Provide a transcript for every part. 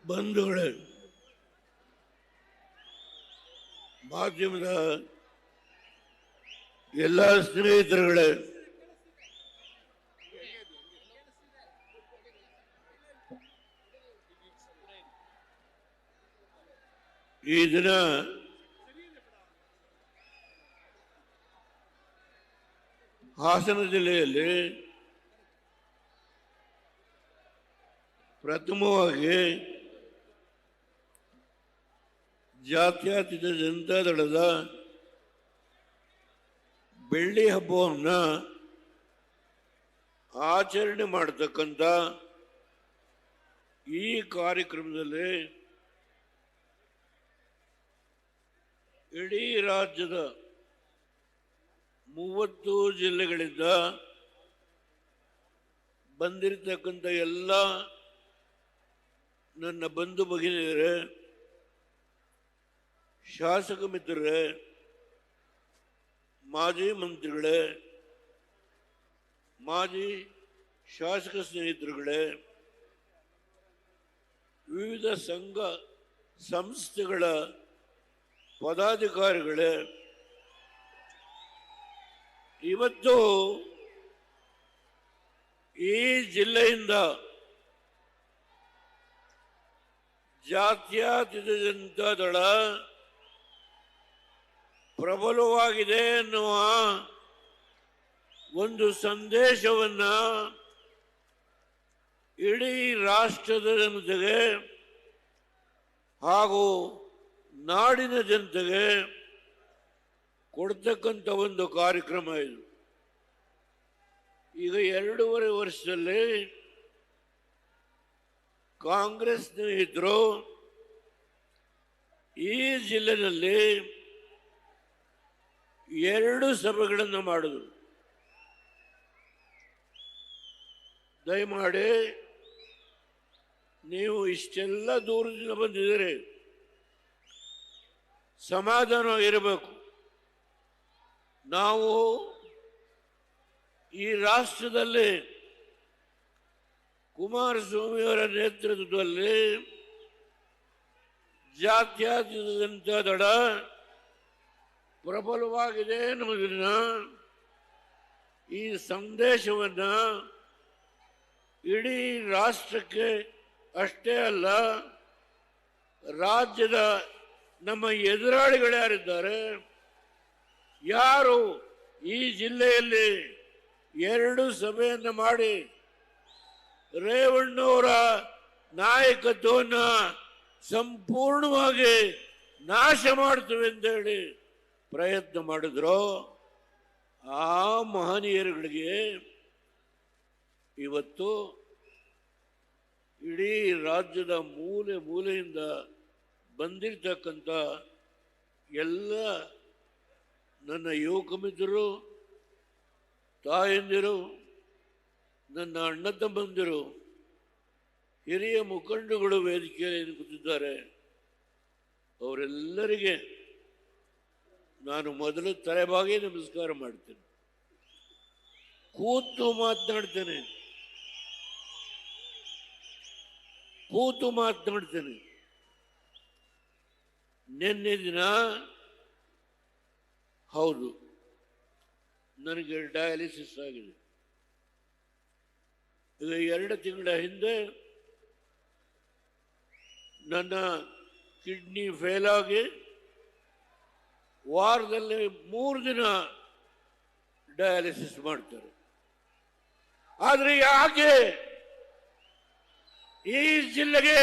ಬಂಧುಗಳೇ, ಮಾಧ್ಯಮದ ಎಲ್ಲ ಸ್ನೇಹಿತರುಗಳೇ, ಈ ದಿನ ಹಾಸನ ಜಿಲ್ಲೆಯಲ್ಲಿ ಪ್ರಥಮವಾಗಿ ಜಾತ್ಯತೀತ ಜನತಾದಳದ ಬೆಳ್ಳಿ ಹಬ್ಬವನ್ನು ಆಚರಣೆ ಮಾಡತಕ್ಕಂಥ ಈ ಕಾರ್ಯಕ್ರಮದಲ್ಲಿ ಇಡೀ ರಾಜ್ಯದ 30 ಜಿಲ್ಲೆಗಳಿಂದ ಬಂದಿರತಕ್ಕಂಥ ಎಲ್ಲ ನನ್ನ ಬಂಧು ಭಗಿನಿಯರೇ, ಶಾಸಕ ಮಿತ್ರರೇ, ಮಾಜಿ ಮಂತ್ರಿಗಳೇ, ಮಾಜಿ ಶಾಸಕ ಸ್ನೇಹಿತರುಗಳೇ, ವಿವಿಧ ಸಂಘ ಸಂಸ್ಥೆಗಳ ಪದಾಧಿಕಾರಿಗಳೇ, ಇವತ್ತು ಈ ಜಿಲ್ಲೆಯಿಂದ ಜಾತ್ಯತೀತ ಜನತಾದಳ ಪ್ರಬಲವಾಗಿದೆ ಎನ್ನುವ ಒಂದು ಸಂದೇಶವನ್ನ ಇಡೀ ರಾಷ್ಟ್ರದ ಜನತೆಗೆ ಹಾಗೂ ನಾಡಿನ ಜನತೆಗೆ ಕೊಡ್ತಕ್ಕಂಥ ಒಂದು ಕಾರ್ಯಕ್ರಮ ಇದು. ಈಗ 2.5 ವರ್ಷದಲ್ಲಿ ಕಾಂಗ್ರೆಸ್ ಸ್ನೇಹಿತರು ಈ ಜಿಲ್ಲೆಯಲ್ಲಿ 2 ಸಭೆಗಳನ್ನು ಮಾಡಿದ್ರು. ದಯಮಾಡಿ ನೀವು ಇಷ್ಟೆಲ್ಲ ದೂರದಿಂದ ಬಂದಿದ್ದೀರಿ, ಸಮಾಧಾನವಾಗಿರಬೇಕು. ನಾವು ಈ ರಾಷ್ಟ್ರದಲ್ಲಿ ಕುಮಾರಸ್ವಾಮಿಯವರ ನೇತೃತ್ವದಲ್ಲಿ ಜಾತ್ಯತೀತ ಜನತಾದಳ ಪ್ರಬಲವಾಗಿದೆ ಎನ್ನುವುದನ್ನು, ಈ ಸಂದೇಶವನ್ನು ಇಡೀ ರಾಷ್ಟ್ರಕ್ಕೆ ಅಷ್ಟೇ ಅಲ್ಲ, ರಾಜ್ಯದ ನಮ್ಮ ಎದುರಾಳಿಗಳ್ಯಾರಿದ್ದಾರೆ, ಯಾರು ಈ ಜಿಲ್ಲೆಯಲ್ಲಿ 2 ಸಭೆಯನ್ನು ಮಾಡಿ ರೇವಣ್ಣವರ ನಾಯಕತ್ವವನ್ನು ಸಂಪೂರ್ಣವಾಗಿ ನಾಶ ಮಾಡ್ತೇವೆ ಅಂತೇಳಿ ಪ್ರಯತ್ನ ಮಾಡಿದ್ರು, ಆ ಮಹನೀಯರುಗಳಿಗೆ ಇವತ್ತು ಇಡೀ ರಾಜ್ಯದ ಮೂಲೆ ಮೂಲೆಯಿಂದ ಬಂದಿರತಕ್ಕಂಥ ಎಲ್ಲ ನನ್ನ ಯುವಕ ಮಿತ್ರರು, ತಾಯಂದಿರು, ನನ್ನ ಅಣ್ಣ ತಮ್ಮಂದಿರು, ಹಿರಿಯ ಮುಖಂಡಗಳು ವೇದಿಕೆಯಲ್ಲಿ ಕೂತಿದ್ದಾರೆ. ಅವರೆಲ್ಲರಿಗೆ ನಾನು ಮೊದಲು ತಲೆಬಾಗಿ ನಮಸ್ಕಾರ ಮಾಡ್ತೇನೆ. ಕೂತು ಮಾತನಾಡ್ತೇನೆ. ನಿನ್ನೆ ದಿನ ಹೌದು, ನನಗೆ ಡಯಾಲಿಸಿಸ್ ಆಗಿದೆ. ಈಗ 2 ತಿಂಗಳ ಹಿಂದೆ ನನ್ನ ಕಿಡ್ನಿ ಫೇಲ್ ಆಗಿ ವಾರದಲ್ಲಿ 3 ದಿನ ಡಯಾಲಿಸಿಸ್ ಮಾಡ್ತಾರೆ. ಆದರೆ ಯಾಕೆ ಈ ಜಿಲ್ಲೆಗೆ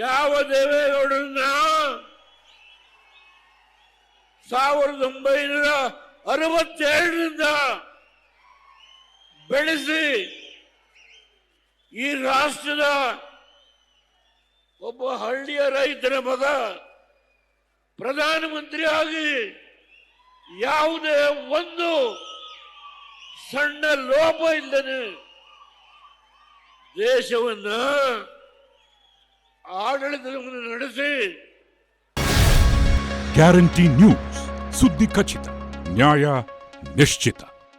ಯಾವ ದೇವೇಗೌಡರನ್ನ 1962ರಿಂದ ಬೆಳೆಸಿ ಈ ರಾಷ್ಟ್ರದ ಒಬ್ಬ ಹಳ್ಳಿಯ ರೈತನ ಮಗ ಪ್ರಧಾನಮಂತ್ರಿ ಆಗಿ ಯಾವುದೇ ಒಂದು ಸಣ್ಣ ಲೋಪ ಇಲ್ಲದೆ ದೇಶವನ್ನ ಆಡಳಿತವನ್ನು ನಡೆಸಿ. ಗ್ಯಾರಂಟಿ ನ್ಯೂಸ್, ಸುದ್ದಿ ಖಚಿತ, ನ್ಯಾಯ ನಿಶ್ಚಿತ.